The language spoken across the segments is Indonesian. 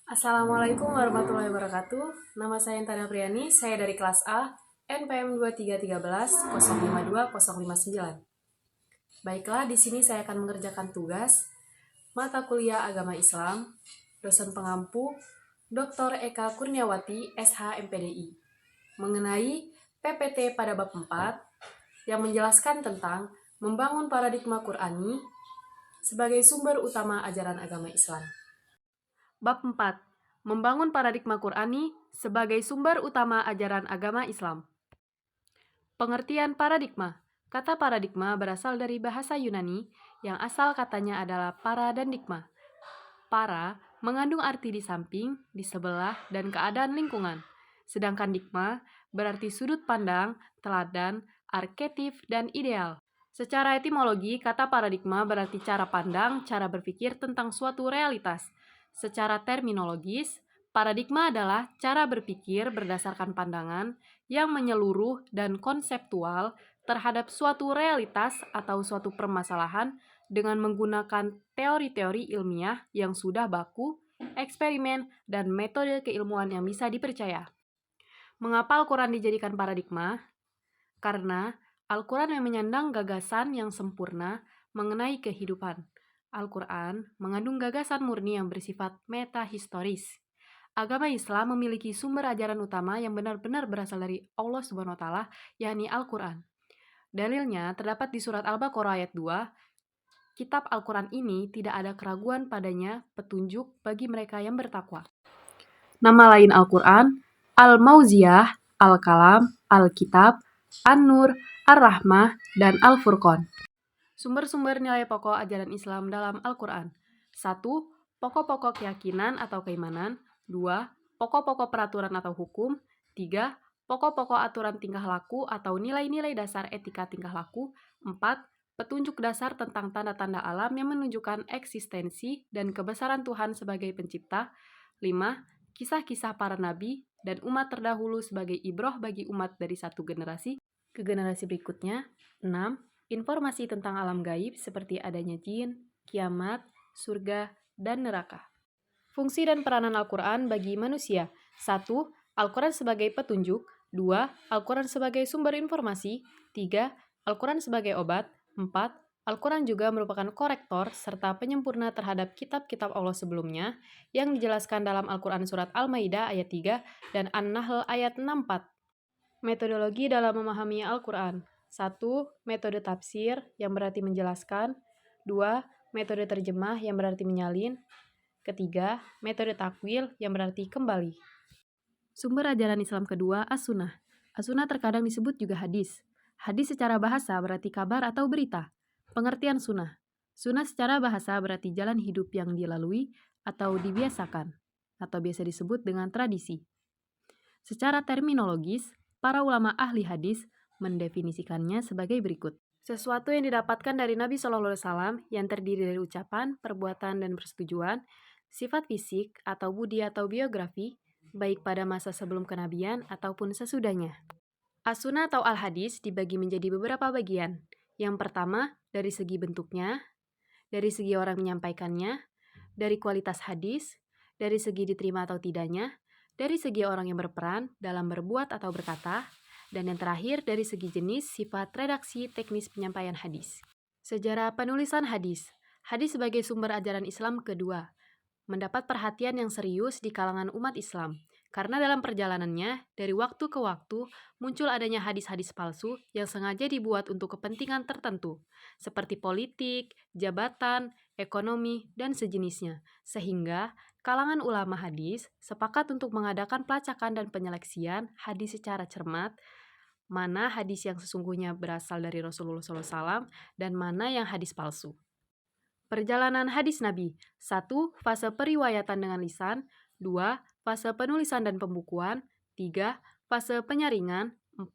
Assalamualaikum warahmatullahi wabarakatuh. Nama saya Intana Priani, saya dari kelas A, NPM 2313 052059. Baiklah, di sini saya akan mengerjakan tugas mata kuliah Agama Islam, dosen pengampu Dr. Eka Kurniawati, SH MPDI, mengenai PPT pada bab 4 yang menjelaskan tentang membangun paradigma Qur'ani sebagai sumber utama ajaran agama Islam. Bab 4. Membangun paradigma Qur'ani sebagai sumber utama ajaran agama Islam. Pengertian paradigma. Kata paradigma berasal dari bahasa Yunani yang asal katanya adalah para dan digma. Para mengandung arti di samping, di sebelah, dan keadaan lingkungan. Sedangkan digma berarti sudut pandang, teladan, arketip, dan ideal. Secara etimologi, kata paradigma berarti cara pandang, cara berpikir tentang suatu realitas. Secara terminologis, paradigma adalah cara berpikir berdasarkan pandangan yang menyeluruh dan konseptual terhadap suatu realitas atau suatu permasalahan dengan menggunakan teori-teori ilmiah yang sudah baku, eksperimen, dan metode keilmuan yang bisa dipercaya. Mengapa Al-Quran dijadikan paradigma? Karena Al-Quran yang menyandang gagasan yang sempurna mengenai kehidupan. Al-Quran mengandung gagasan murni yang bersifat metahistoris. Agama Islam memiliki sumber ajaran utama yang benar-benar berasal dari Allah Subhanahu wa taala, yakni Al-Quran. Dalilnya terdapat di surat Al-Baqarah ayat 2. Kitab Al-Quran ini tidak ada keraguan padanya, petunjuk bagi mereka yang bertakwa. Nama lain Al-Quran, Al-Mauziyah, Al-Kalam, Al-Kitab, An-Nur, Ar-Rahmah, dan Al-Furqan. Sumber-sumber nilai pokok ajaran Islam dalam Al-Quran. 1. Pokok-pokok keyakinan atau keimanan. 2. Pokok-pokok peraturan atau hukum. 3. Pokok-pokok aturan tingkah laku atau nilai-nilai dasar etika tingkah laku. 4. Petunjuk dasar tentang tanda-tanda alam yang menunjukkan eksistensi dan kebesaran Tuhan sebagai pencipta. 5. Kisah-kisah para nabi dan umat terdahulu sebagai ibroh bagi umat dari satu generasi ke generasi berikutnya. 6. Informasi tentang alam gaib seperti adanya jin, kiamat, surga, dan neraka. Fungsi dan peranan Al-Quran bagi manusia. 1. Al-Quran sebagai petunjuk. 2. Al-Quran sebagai sumber informasi. 3. Al-Quran sebagai obat. 4. Al-Quran juga merupakan korektor serta penyempurna terhadap kitab-kitab Allah sebelumnya yang dijelaskan dalam Al-Quran surat Al-Maidah ayat 3 dan An-Nahl ayat 64. Metodologi dalam memahami Al-Quran. 1. Metode tafsir yang berarti menjelaskan. 2. Metode terjemah yang berarti menyalin. Ketiga, metode takwil yang berarti kembali. Sumber ajaran Islam kedua, As-Sunnah. As-Sunnah terkadang disebut juga hadis. Hadis secara bahasa berarti kabar atau berita. Pengertian sunnah. Sunnah secara bahasa berarti jalan hidup yang dilalui atau dibiasakan, atau biasa disebut dengan tradisi. Secara terminologis, para ulama ahli hadis mendefinisikannya sebagai berikut. Sesuatu yang didapatkan dari Nabi SAW yang terdiri dari ucapan, perbuatan, dan persetujuan, sifat fisik atau budi atau biografi, baik pada masa sebelum kenabian ataupun sesudahnya. As-Sunnah atau Al-Hadis dibagi menjadi beberapa bagian. Yang pertama, dari segi bentuknya, dari segi orang menyampaikannya, dari kualitas hadis, dari segi diterima atau tidaknya, dari segi orang yang berperan dalam berbuat atau berkata, dan yang terakhir dari segi jenis, sifat, redaksi, teknis penyampaian hadis. Sejarah penulisan hadis. Hadis sebagai sumber ajaran Islam kedua, mendapat perhatian yang serius di kalangan umat Islam, karena dalam perjalanannya, dari waktu ke waktu, muncul adanya hadis-hadis palsu yang sengaja dibuat untuk kepentingan tertentu, seperti politik, jabatan, ekonomi, dan sejenisnya, sehingga kalangan ulama hadis sepakat untuk mengadakan pelacakan dan penyeleksian hadis secara cermat, mana hadis yang sesungguhnya berasal dari Rasulullah SAW dan mana yang hadis palsu. Perjalanan hadis Nabi. 1. Fase periwayatan dengan lisan. 2. Fase penulisan dan pembukuan. 3. Fase penyaringan. 4.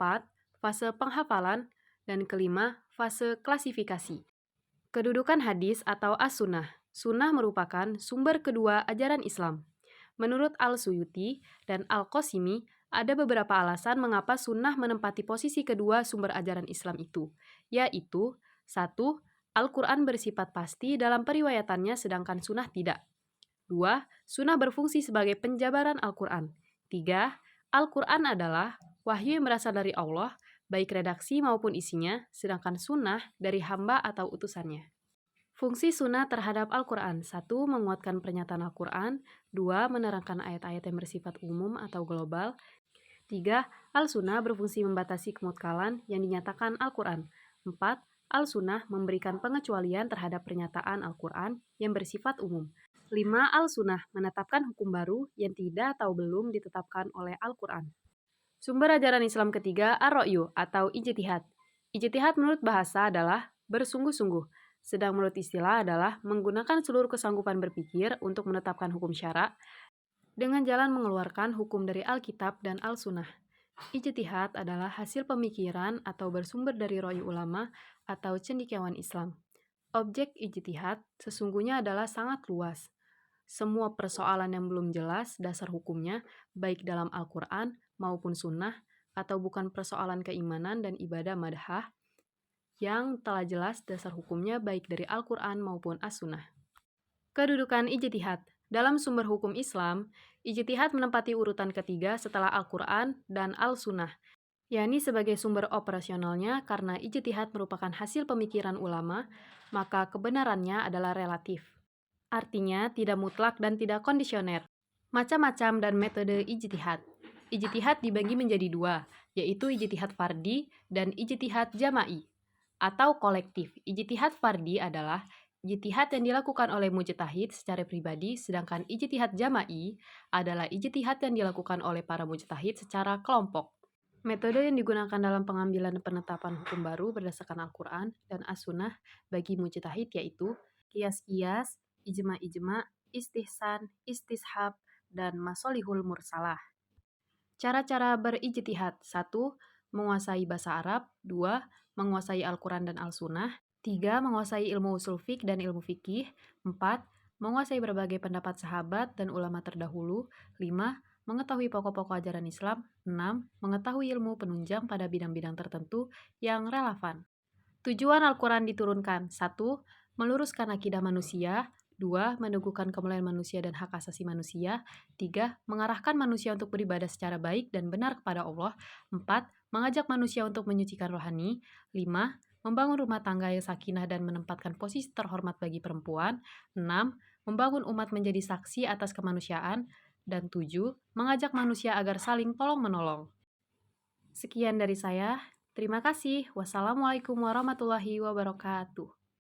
Fase penghafalan. Dan kelima, fase klasifikasi. Kedudukan hadis atau as-sunnah. Sunnah merupakan sumber kedua ajaran Islam. Menurut Al-Suyuti dan Al-Qasimi, ada beberapa alasan mengapa sunnah menempati posisi kedua sumber ajaran Islam itu, yaitu 1. Al-Quran bersifat pasti dalam periwayatannya sedangkan sunnah tidak. 2. Sunnah berfungsi sebagai penjabaran Al-Quran. 3. Al-Quran adalah wahyu yang berasal dari Allah, baik redaksi maupun isinya, sedangkan sunnah dari hamba atau utusannya. Fungsi sunnah terhadap Al-Quran. 1. Menguatkan pernyataan Al-Quran. 2. Menerangkan ayat-ayat yang bersifat umum atau global. 3. Al-Sunnah berfungsi membatasi kemutkalan yang dinyatakan Al-Quran. 4. Al-Sunnah memberikan pengecualian terhadap pernyataan Al-Quran yang bersifat umum. 5. Al-Sunnah menetapkan hukum baru yang tidak atau belum ditetapkan oleh Al-Quran. Sumber ajaran Islam ketiga, ar-ra'yu atau ijtihad. Ijtihad menurut bahasa adalah bersungguh-sungguh, sedang menurut istilah adalah menggunakan seluruh kesanggupan berpikir untuk menetapkan hukum syara dengan jalan mengeluarkan hukum dari Alkitab dan Al-Sunnah. Ijtihad adalah hasil pemikiran atau bersumber dari ra'yu ulama atau cendekiawan Islam. Objek ijtihad sesungguhnya adalah sangat luas. Semua persoalan yang belum jelas dasar hukumnya, baik dalam Al-Quran maupun Sunnah, atau bukan persoalan keimanan dan ibadah madhah, yang telah jelas dasar hukumnya baik dari Al-Quran maupun As-Sunnah. Kedudukan ijtihad. Dalam sumber hukum Islam, ijtihad menempati urutan ketiga setelah Al-Quran dan Al-Sunnah, yakni sebagai sumber operasionalnya karena ijtihad merupakan hasil pemikiran ulama, maka kebenarannya adalah relatif. Artinya tidak mutlak dan tidak kondisioner. Macam-macam dan metode ijtihad. Ijtihad dibagi menjadi dua, yaitu ijtihad fardhi dan ijtihad jama'i atau kolektif. Ijtihad fardhi adalah ijtihad yang dilakukan oleh mujtahid secara pribadi, sedangkan ijtihad jama'i adalah ijtihad yang dilakukan oleh para mujtahid secara kelompok. Metode yang digunakan dalam pengambilan penetapan hukum baru berdasarkan Al-Quran dan As-Sunnah bagi mujtahid yaitu qiyas-qiyas, ijma'-ijma', istihsan, istishab, dan masolihul mursalah. Cara-cara berijtihad. 1. Menguasai bahasa Arab. 2. Menguasai Al-Quran dan Al-Sunnah. 3. Menguasai ilmu usul fiqh dan ilmu fikih. 4. Menguasai berbagai pendapat sahabat dan ulama terdahulu. 5. Mengetahui pokok-pokok ajaran Islam. 6. Mengetahui ilmu penunjang pada bidang-bidang tertentu yang relevan. Tujuan Al-Quran diturunkan. 1. Meluruskan akidah manusia. 2. Meneguhkan kemuliaan manusia dan hak asasi manusia. 3. Mengarahkan manusia untuk beribadah secara baik dan benar kepada Allah. 4. Mengajak manusia untuk menyucikan rohani. 5. Membangun rumah tangga yang sakinah dan menempatkan posisi terhormat bagi perempuan. 6. Membangun umat menjadi saksi atas kemanusiaan. Dan 7. Mengajak manusia agar saling tolong-menolong. Sekian dari saya. Terima kasih. Wassalamualaikum warahmatullahi wabarakatuh.